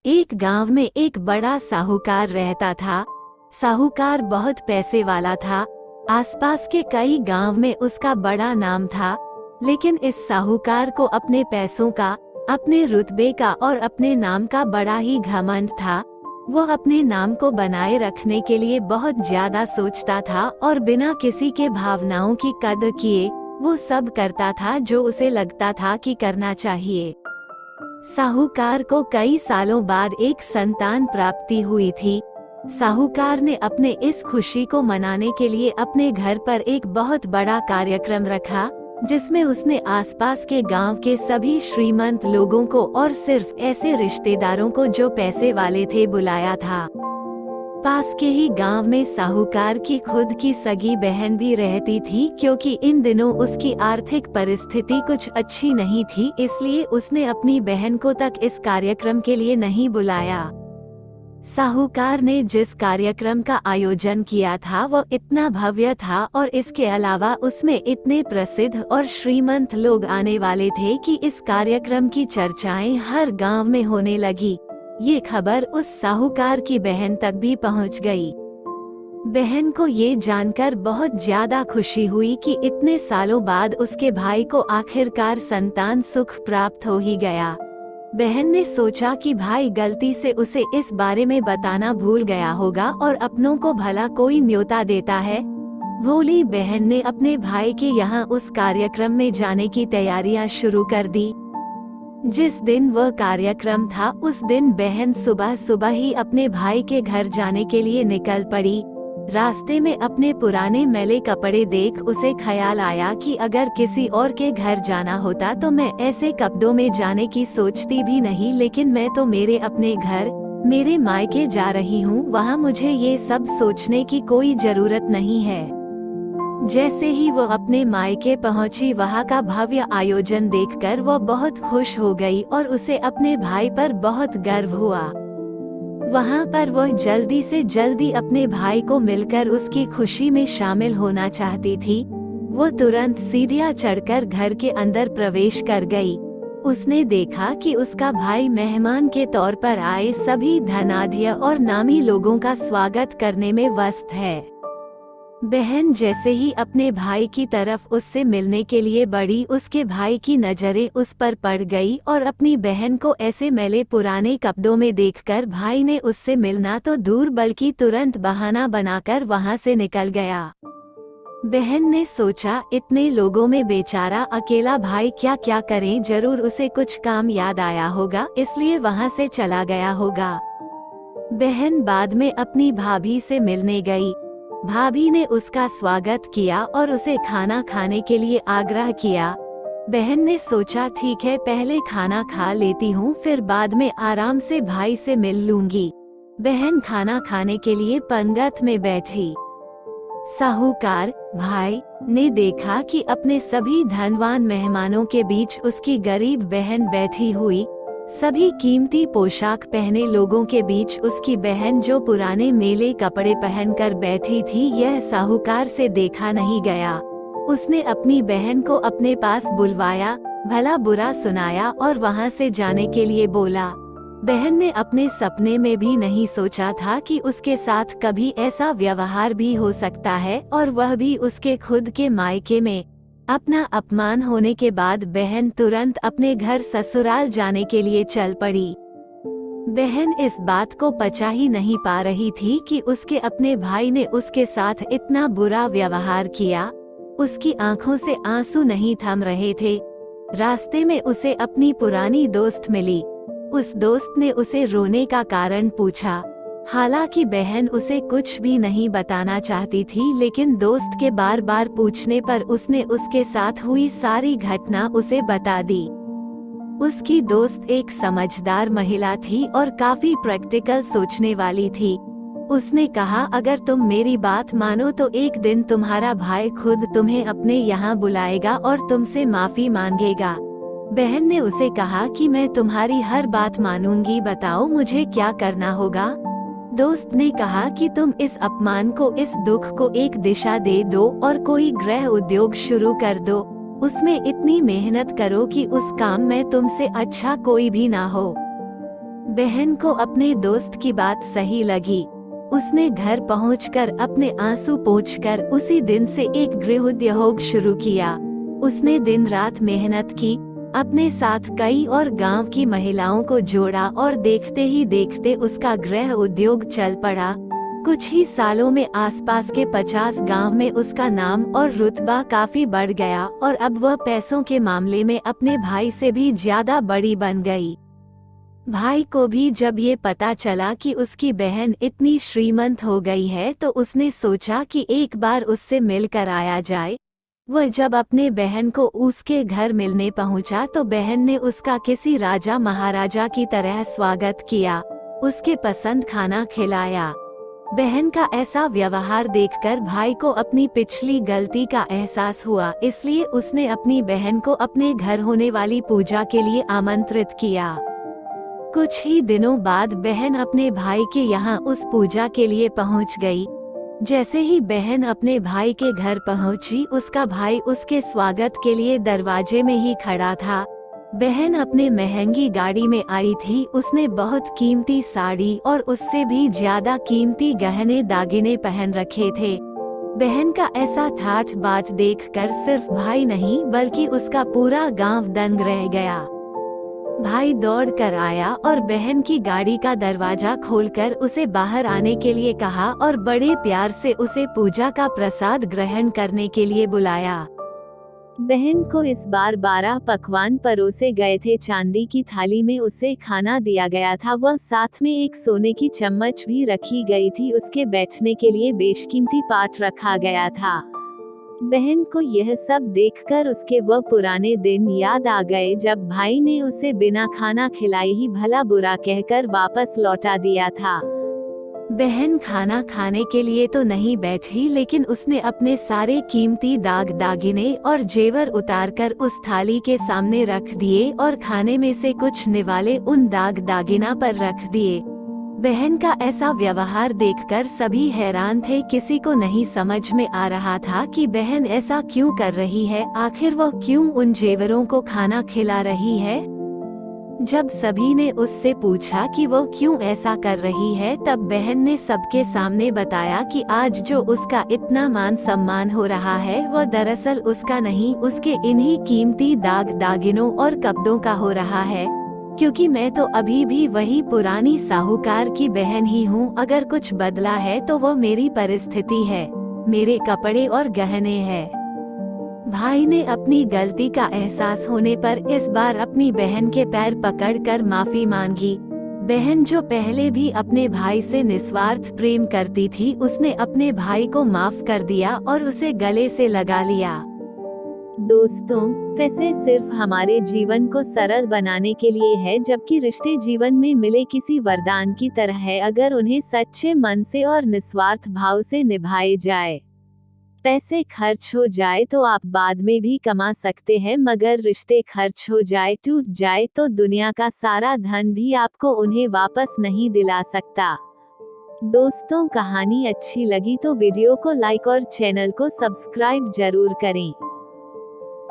एक गांव में एक बड़ा साहूकार रहता था। साहूकार बहुत पैसे वाला था। आसपास के कई गांव में उसका बड़ा नाम था। लेकिन इस साहूकार को अपने पैसों का, अपने रुतबे का और अपने नाम का बड़ा ही घमंड था। वो अपने नाम को बनाए रखने के लिए बहुत ज्यादा सोचता था और बिना किसी के भावनाओं की कद्र किए वो सब करता था जो उसे लगता था कि करना चाहिए। साहूकार को कई सालों बाद एक संतान प्राप्ति हुई थी। साहूकार ने अपने इस खुशी को मनाने के लिए अपने घर पर एक बहुत बड़ा कार्यक्रम रखा, जिसमें उसने आसपास के गांव के सभी श्रीमंत लोगों को और सिर्फ ऐसे रिश्तेदारों को जो पैसे वाले थे बुलाया था। पास के ही गांव में साहूकार की खुद की सगी बहन भी रहती थी। क्योंकि इन दिनों उसकी आर्थिक परिस्थिति कुछ अच्छी नहीं थी, इसलिए उसने अपनी बहन को तक इस कार्यक्रम के लिए नहीं बुलाया। साहूकार ने जिस कार्यक्रम का आयोजन किया था वो इतना भव्य था और इसके अलावा उसमें इतने प्रसिद्ध और श्रीमंत लोग आने वाले थे कि इस कार्यक्रम की चर्चाएं हर गांव में होने लगी। ये खबर उस साहूकार की बहन तक भी पहुंच गई। बहन को ये जानकर बहुत ज्यादा खुशी हुई कि इतने सालों बाद उसके भाई को आखिरकार संतान सुख प्राप्त हो ही गया। बहन ने सोचा कि भाई गलती से उसे इस बारे में बताना भूल गया होगा और अपनों को भला कोई न्योता देता है। भोली बहन ने अपने भाई के यहाँ उस कार्यक्रम में जाने की तैयारियां शुरू कर दी। जिस दिन वह कार्यक्रम था उस दिन बहन सुबह सुबह ही अपने भाई के घर जाने के लिए निकल पड़ी। रास्ते में अपने पुराने मैले कपड़े देख उसे ख्याल आया कि अगर किसी और के घर जाना होता तो मैं ऐसे कपड़ों में जाने की सोचती भी नहीं, लेकिन मैं तो मेरे अपने घर, मेरे मायके जा रही हूँ, वहाँ मुझे ये सब सोचने की कोई जरूरत नहीं है। जैसे ही वो अपने मायके पहुंची, वहाँ का भव्य आयोजन देखकर वो बहुत खुश हो गई और उसे अपने भाई पर बहुत गर्व हुआ। वहाँ पर वो जल्दी से जल्दी अपने भाई को मिलकर उसकी खुशी में शामिल होना चाहती थी। वो तुरंत सीढ़ियाँ चढ़कर घर के अंदर प्रवेश कर गई। उसने देखा कि उसका भाई मेहमान के तौर पर आए सभी धनाढ्य और नामी लोगों का स्वागत करने में व्यस्त है। बहन जैसे ही अपने भाई की तरफ उससे मिलने के लिए बढ़ी, उसके भाई की नजरें उस पर पड़ गई और अपनी बहन को ऐसे मैले पुराने कपड़ों में देखकर भाई ने उससे मिलना तो दूर बल्कि तुरंत बहाना बनाकर वहां से निकल गया। बहन ने सोचा इतने लोगों में बेचारा अकेला भाई क्या क्या करे, जरूर उसे कुछ काम याद आया होगा, इसलिए वहां से चला गया होगा। बहन बाद में अपनी भाभी से मिलने गई। भाभी ने उसका स्वागत किया और उसे खाना खाने के लिए आग्रह किया। बहन ने सोचा ठीक है, पहले खाना खा लेती हूँ, फिर बाद में आराम से भाई से मिल लूंगी। बहन खाना खाने के लिए पंगत में बैठी। साहूकार भाई ने देखा कि अपने सभी धनवान मेहमानों के बीच उसकी गरीब बहन बैठी हुई। सभी कीमती पोशाक पहने लोगों के बीच उसकी बहन जो पुराने मेले कपड़े पहनकर बैठी थी, यह साहूकार से देखा नहीं गया। उसने अपनी बहन को अपने पास बुलवाया, भला बुरा सुनाया और वहां से जाने के लिए बोला। बहन ने अपने सपने में भी नहीं सोचा था कि उसके साथ कभी ऐसा व्यवहार भी हो सकता है, और वह भी उसके खुद के मायके में। अपना अपमान होने के बाद बहन तुरंत अपने घर ससुराल जाने के लिए चल पड़ी। बहन इस बात को पचा ही नहीं पा रही थी कि उसके अपने भाई ने उसके साथ इतना बुरा व्यवहार किया। उसकी आंखों से आंसू नहीं थम रहे थे। रास्ते में उसे अपनी पुरानी दोस्त मिली। उस दोस्त ने उसे रोने का कारण पूछा। हालांकि बहन उसे कुछ भी नहीं बताना चाहती थी, लेकिन दोस्त के बार बार पूछने पर उसने उसके साथ हुई सारी घटना उसे बता दी। उसकी दोस्त एक समझदार महिला थी और काफी प्रैक्टिकल सोचने वाली थी। उसने कहा अगर तुम मेरी बात मानो तो एक दिन तुम्हारा भाई खुद तुम्हें अपने यहाँ बुलाएगा और तुमसे माफी मांगेगा। बहन ने उसे कहा कि मैं तुम्हारी हर बात मानूंगी, बताओ मुझे क्या करना होगा। दोस्त ने कहा कि तुम इस अपमान को, इस दुख को एक दिशा दे दो और कोई गृह उद्योग शुरू कर दो। उसमें इतनी मेहनत करो कि उस काम में तुमसे अच्छा कोई भी ना हो। बहन को अपने दोस्त की बात सही लगी। उसने घर पहुंचकर अपने आंसू पोंछकर उसी दिन से एक गृहोद्योग शुरू किया। उसने दिन रात मेहनत की, अपने साथ कई और गांव की महिलाओं को जोड़ा और देखते ही देखते उसका गृह उद्योग चल पड़ा। कुछ ही सालों में आसपास के 50 गांव में उसका नाम और रुतबा काफी बढ़ गया और अब वह पैसों के मामले में अपने भाई से भी ज्यादा बड़ी बन गई। भाई को भी जब ये पता चला कि उसकी बहन इतनी श्रीमंत हो गई है तो उसने सोचा कि एक बार उससे मिलकर आया जाए। वह जब अपने बहन को उसके घर मिलने पहुंचा तो बहन ने उसका किसी राजा महाराजा की तरह स्वागत किया, उसके पसंद खाना खिलाया। बहन का ऐसा व्यवहार देखकर भाई को अपनी पिछली गलती का एहसास हुआ, इसलिए उसने अपनी बहन को अपने घर होने वाली पूजा के लिए आमंत्रित किया। कुछ ही दिनों बाद बहन अपने भाई के यहाँ उस पूजा के लिए पहुँच गई। जैसे ही बहन अपने भाई के घर पहुंची, उसका भाई उसके स्वागत के लिए दरवाजे में ही खड़ा था। बहन अपने महंगी गाड़ी में आई थी, उसने बहुत कीमती साड़ी और उससे भी ज्यादा कीमती गहने दागिने पहन रखे थे। बहन का ऐसा ठाठ बाट देखकर सिर्फ भाई नहीं बल्कि उसका पूरा गांव दंग रह गया। भाई दौड़ कर आया और बहन की गाड़ी का दरवाजा खोलकर उसे बाहर आने के लिए कहा और बड़े प्यार से उसे पूजा का प्रसाद ग्रहण करने के लिए बुलाया। बहन को इस बार 12 पकवान परोसे गए थे। चांदी की थाली में उसे खाना दिया गया था, वह साथ में एक सोने की चम्मच भी रखी गई थी। उसके बैठने के लिए बेशकीमती पाट रखा गया था। बहन को यह सब देखकर उसके वह पुराने दिन याद आ गए जब भाई ने उसे बिना खाना खिलाए ही भला बुरा कहकर वापस लौटा दिया था। बहन खाना खाने के लिए तो नहीं बैठी, लेकिन उसने अपने सारे कीमती दागिने और जेवर उतारकर उस थाली के सामने रख दिए और खाने में से कुछ निवाले उन दागिना पर रख दिए। बहन का ऐसा व्यवहार देखकर सभी हैरान थे। किसी को नहीं समझ में आ रहा था कि बहन ऐसा क्यों कर रही है, आखिर वह क्यों उन जेवरों को खाना खिला रही है। जब सभी ने उससे पूछा कि वो क्यों ऐसा कर रही है, तब बहन ने सबके सामने बताया कि आज जो उसका इतना मान सम्मान हो रहा है वह दरअसल उसका नहीं, उसके इन्हीं कीमती दागिनों और कपड़ों का हो रहा है। क्योंकि मैं तो अभी भी वही पुरानी साहूकार की बहन ही हूँ। अगर कुछ बदला है तो वो मेरी परिस्थिति है, मेरे कपड़े और गहने हैं। भाई ने अपनी गलती का एहसास होने पर इस बार अपनी बहन के पैर पकड़कर माफी मांगी। बहन जो पहले भी अपने भाई से निस्वार्थ प्रेम करती थी, उसने अपने भाई को माफ कर दिया और उसे गले से लगा लिया। दोस्तों, पैसे सिर्फ हमारे जीवन को सरल बनाने के लिए है, जबकि रिश्ते जीवन में मिले किसी वरदान की तरह है अगर उन्हें सच्चे मन से और निस्वार्थ भाव से निभाए जाए। पैसे खर्च हो जाए तो आप बाद में भी कमा सकते हैं, मगर रिश्ते खर्च हो जाए, टूट जाए तो दुनिया का सारा धन भी आपको उन्हें वापस नहीं दिला सकता। दोस्तों, कहानी अच्छी लगी तो वीडियो को लाइक और चैनल को सब्सक्राइब जरूर करें।